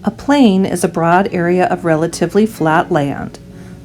A plain is a broad area of relatively flat land.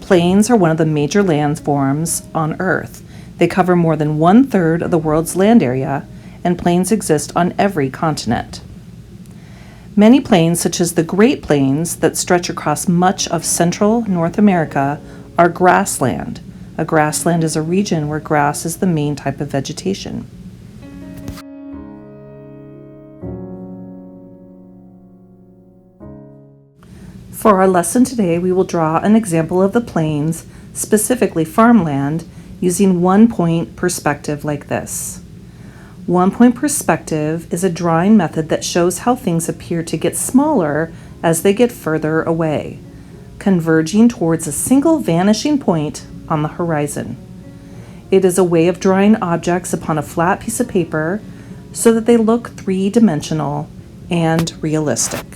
Plains are one of the major landforms on Earth. They cover more than 1/3 of the world's land area, and plains exist on every continent. Many plains, such as the Great Plains that stretch across much of central North America, are grassland. A grassland is a region where grass is the main type of vegetation. For our lesson today, we will draw an example of the plains, specifically farmland, using one-point perspective like this. One-point perspective is a drawing method that shows how things appear to get smaller as they get further away, converging towards a single vanishing point on the horizon. It is a way of drawing objects upon a flat piece of paper so that they look three-dimensional and realistic.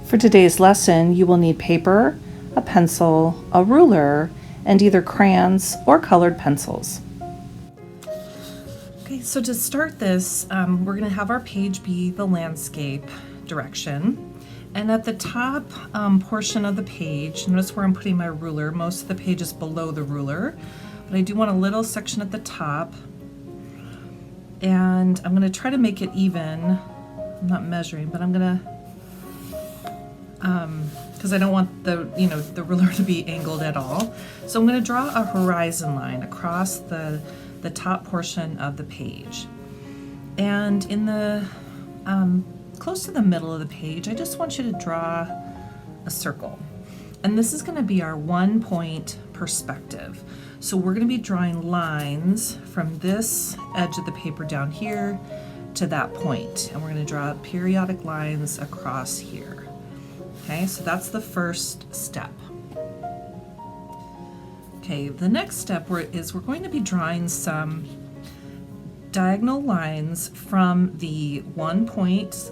For today's lesson, you will need paper, a pencil, a ruler, and either crayons or colored pencils. Okay, so to start this, we're going to have our page be the landscape direction. And at the top portion of the page, notice where I'm putting my ruler. Most of the page is below the ruler, but I do want a little section at the top. And I'm going to try to make it even. I'm not measuring, but I'm going to because I don't want the ruler to be angled at all. So I'm going to draw a horizon line across the top portion of the page. And in the close to the middle of the page, I just want you to draw a circle. And this is going to be our one-point perspective. So we're going to be drawing lines from this edge of the paper down here to that point. And we're going to draw periodic lines across here. Okay, so that's the first step. Okay, the next step is we're going to be drawing some diagonal lines from the one point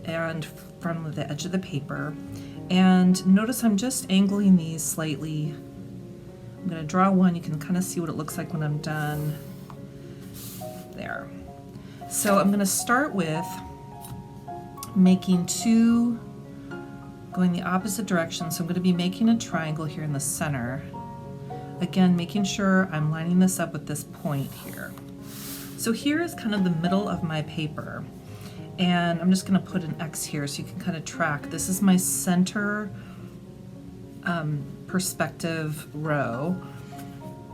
and from the edge of the paper. And notice I'm just angling these slightly. I'm going to draw one. You can kind of see what it looks like when I'm done. There. So I'm going to start with making two going the opposite direction. So I'm going to be making a triangle here in the center. Again, making sure I'm lining this up with this point here. So here is kind of the middle of my paper. And I'm just going to put an X here so you can kind of track. This is my center perspective row.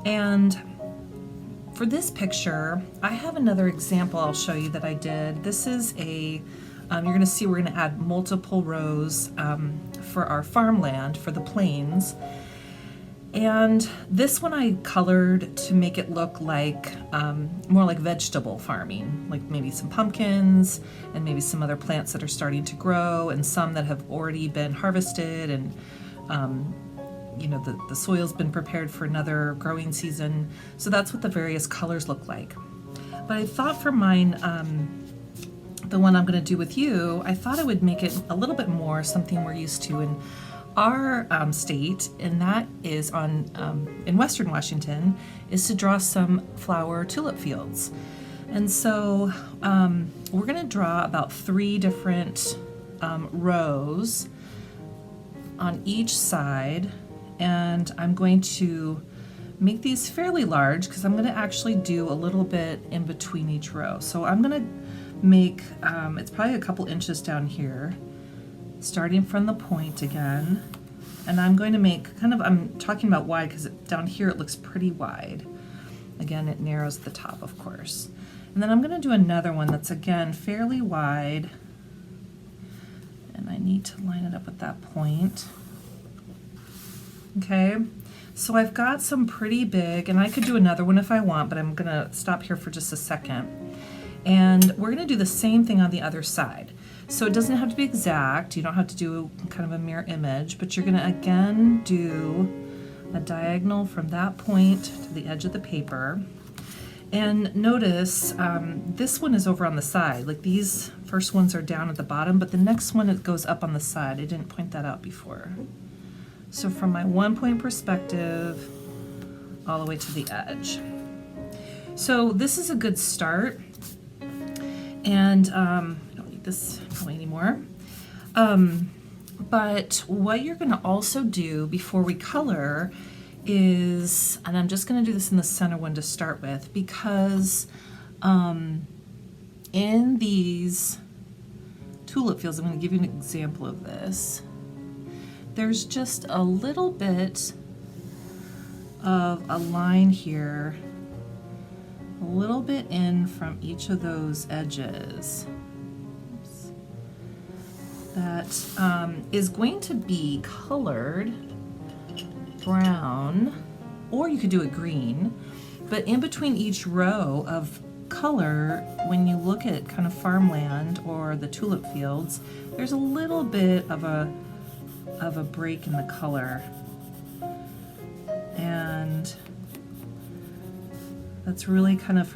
And for this picture, I have another example I'll show you that I did. This is a you're going to see we're going to add multiple rows for our farmland, for the plains. And this one I colored to make it look like more like vegetable farming, like maybe some pumpkins and maybe some other plants that are starting to grow and some that have already been harvested and the soil's been prepared for another growing season. So that's what the various colors look like. But I thought for mine, the one I'm going to do with you, I thought I would make it a little bit more something we're used to in our state, and that is in Western Washington, is to draw some flower tulip fields. And so we're going to draw about 3 different rows on each side, and I'm going to make these fairly large because I'm going to actually do a little bit in between each row. So I'm going to make, it's probably a couple inches down here, starting from the point again, and I'm going to make I'm talking about wide because down here it looks pretty wide. Again, it narrows the top, of course. And then I'm going to do another one that's again fairly wide, and I need to line it up with that point. Okay, so I've got some pretty big, and I could do another one if I want, but I'm going to stop here for just a second. And we're going to do the same thing on the other side. So it doesn't have to be exact. You don't have to do kind of a mirror image, but you're going to again do a diagonal from that point to the edge of the paper. And notice this one is over on the side. Like these first ones are down at the bottom, but the next one it goes up on the side. I didn't point that out before. So from my 1-point perspective all the way to the edge. So this is a good start, and I don't need this probably anymore. But what you're going to also do before we color is, and I'm just going to do this in the center one to start with, because in these tulip fields, I'm going to give you an example of this. There's just a little bit of a line here, a little bit in from each of those edges. Oops. That is going to be colored brown, or you could do it green, but in between each row of color, when you look at kind of farmland or the tulip fields, there's a little bit of a break in the color, and that's really kind of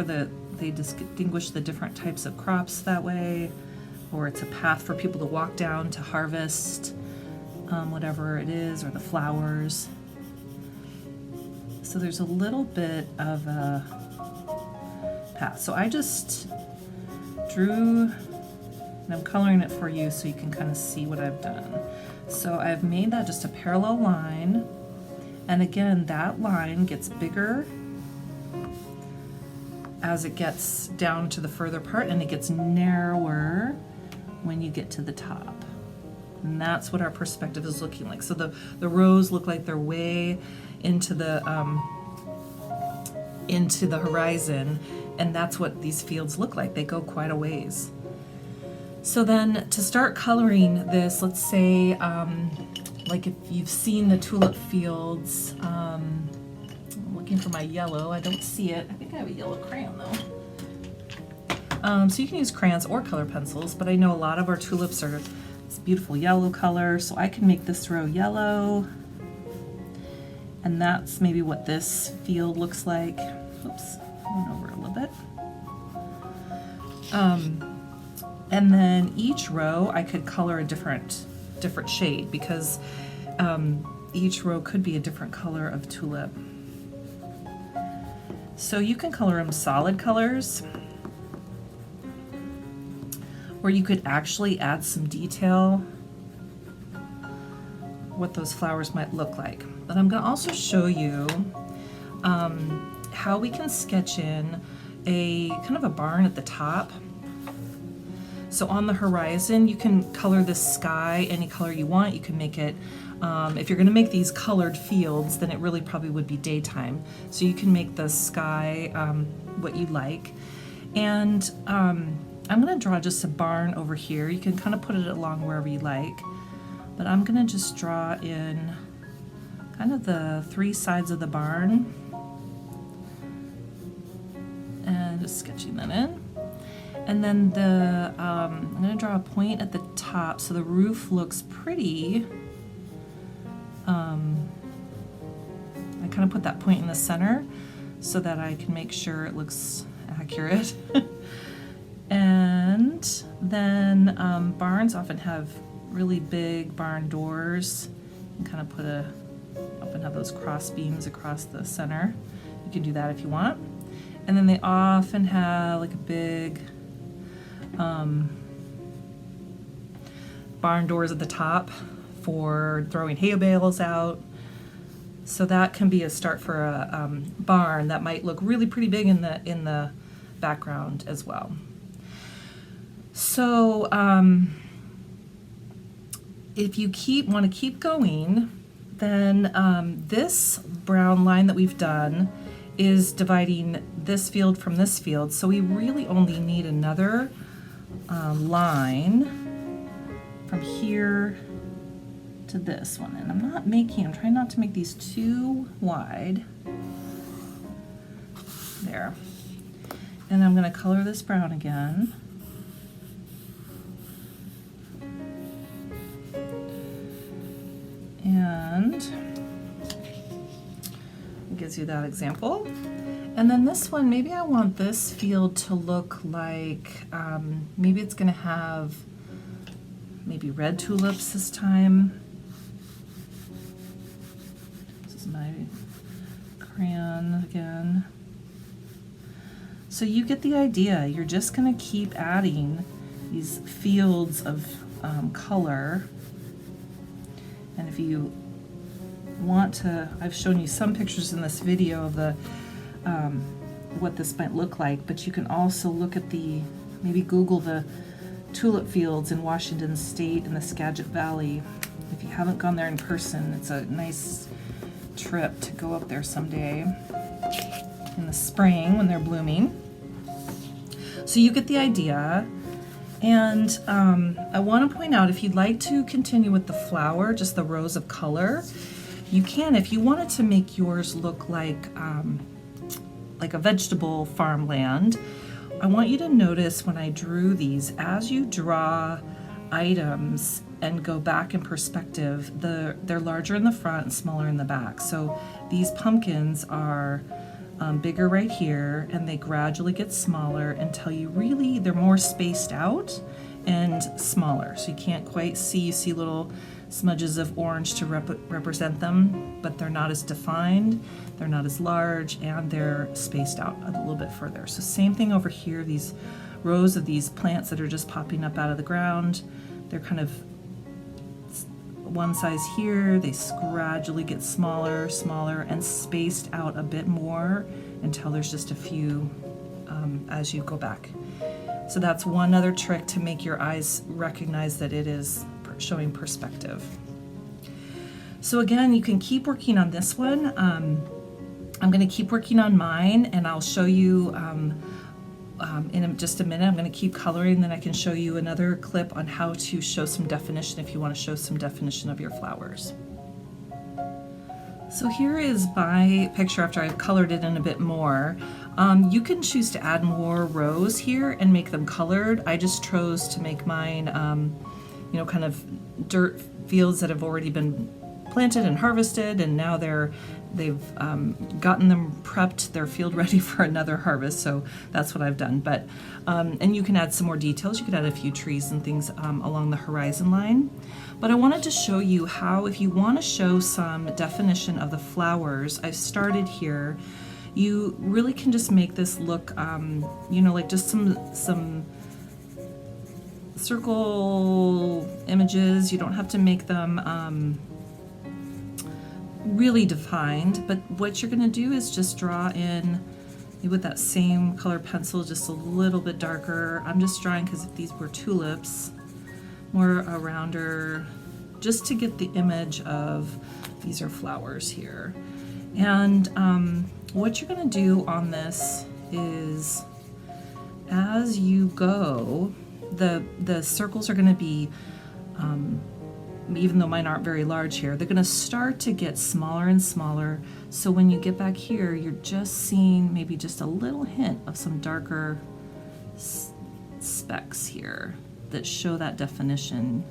they distinguish the different types of crops that way, or it's a path for people to walk down to harvest whatever it is, or the flowers. So there's a little bit of a path. So I just drew, and I'm coloring it for you so you can kind of see what I've done. So I've made that just a parallel line, and again, that line gets bigger as it gets down to the further part, and it gets narrower when you get to the top. And that's what our perspective is looking like. So the rows look like they're way into the horizon, and that's what these fields look like. They go quite a ways. So then to start coloring this, let's say like if you've seen the tulip fields, I'm looking for my yellow, I don't see it. I think I have a yellow crayon though. So you can use crayons or color pencils, but I know a lot of our tulips are this beautiful yellow color, so I can make this row yellow, and that's maybe what this field looks like. Oops, I went over a little bit. And then each row I could color a different shade, because each row could be a different color of tulip. So you can color them solid colors, or you could actually add some detail, what those flowers might look like. But I'm going to also show you how we can sketch in a kind of a barn at the top. So on the horizon, you can color the sky any color you want. You can make it, if you're going to make these colored fields, then it really probably would be daytime. So you can make the sky what you like. And I'm going to draw just a barn over here. You can kind of put it along wherever you like. But I'm going to just draw in kind of the 3 sides of the barn. And just sketching that in. And then I'm going to draw a point at the top so the roof looks pretty. I kind of put that point in the center so that I can make sure it looks accurate. And then barns often have really big barn doors. You can kind of often have those cross beams across the center. You can do that if you want. And then they often have like a big barn doors at the top for throwing hay bales out. So that can be a start for a barn that might look really pretty big in the background as well. So if you want to keep going, then this brown line that we've done is dividing this field from this field. So we really only need another line from here to this one. And I'm trying not to make these too wide. There. And I'm going to color this brown again. And it gives you that example. And then this one, maybe I want this field to look like, maybe it's going to have maybe red tulips this time. crayon again. So you get the idea. You're just going to keep adding these fields of color. And if you want to, I've shown you some pictures in this video of the what this might look like, but you can also look at maybe Google the tulip fields in Washington State in the Skagit Valley. If you haven't gone there in person, it's a nice trip to go up there someday in the spring when they're blooming. So you get the idea. And I want to point out, if you'd like to continue with the flower, just the rows of color, you can. If you wanted to make yours look like a vegetable farmland, I want you to notice when I drew these, as you draw items and go back in perspective, they're larger in the front and smaller in the back. So these pumpkins are bigger right here, and they gradually get smaller until they're more spaced out and smaller. So you can't quite see, you see little smudges of orange to represent them, but they're not as defined, they're not as large, and they're spaced out a little bit further. So same thing over here, these rows of these plants that are just popping up out of the ground, they're kind of one size here, they gradually get smaller, and spaced out a bit more until there's just a few as you go back. So that's one other trick to make your eyes recognize that it is showing perspective. So again, you can keep working on this one. I'm going to keep working on mine, and I'll show you in just a minute. I'm going to keep coloring, then I can show you another clip on how to show some definition if you want to show some definition of your flowers. So here is my picture after I've colored it in a bit more. You can choose to add more rows here and make them colored. I just chose to make mine, kind of dirt fields that have already been planted and harvested, and now they've gotten them prepped, they're field ready for another harvest. So that's what I've done. But and you can add some more details. You could add a few trees and things along the horizon line. But I wanted to show you how, if you want to show some definition of the flowers, I've started here. You really can just make this look, like just some circle images. You don't have to make them really defined, but what you're going to do is just draw in with that same color pencil, just a little bit darker. I'm just drawing because if these were tulips, more a rounder, just to get the image of these are flowers here. And what you're going to do on this is, as you go, the circles are going to be, even though mine aren't very large here, they're going to start to get smaller and smaller. So when you get back here, you're just seeing maybe just a little hint of some darker specks here that show that definition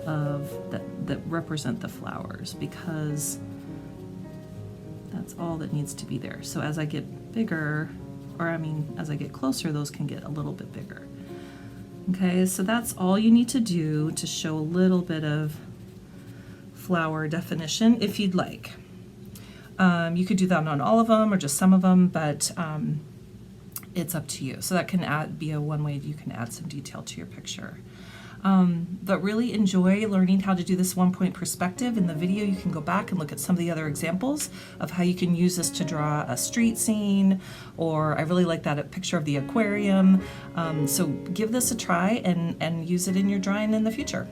of that represent the flowers, because that's all that needs to be there. So as I get bigger, as I get closer, those can get a little bit bigger. Okay, so that's all you need to do to show a little bit of flower definition if you'd like. You could do that on all of them or just some of them, but it's up to you. So that can be one way you can add some detail to your picture. But really enjoy learning how to do this one-point perspective. In the video, you can go back and look at some of the other examples of how you can use this to draw a street scene, or I really like that picture of the aquarium. So give this a try and use it in your drawing in the future.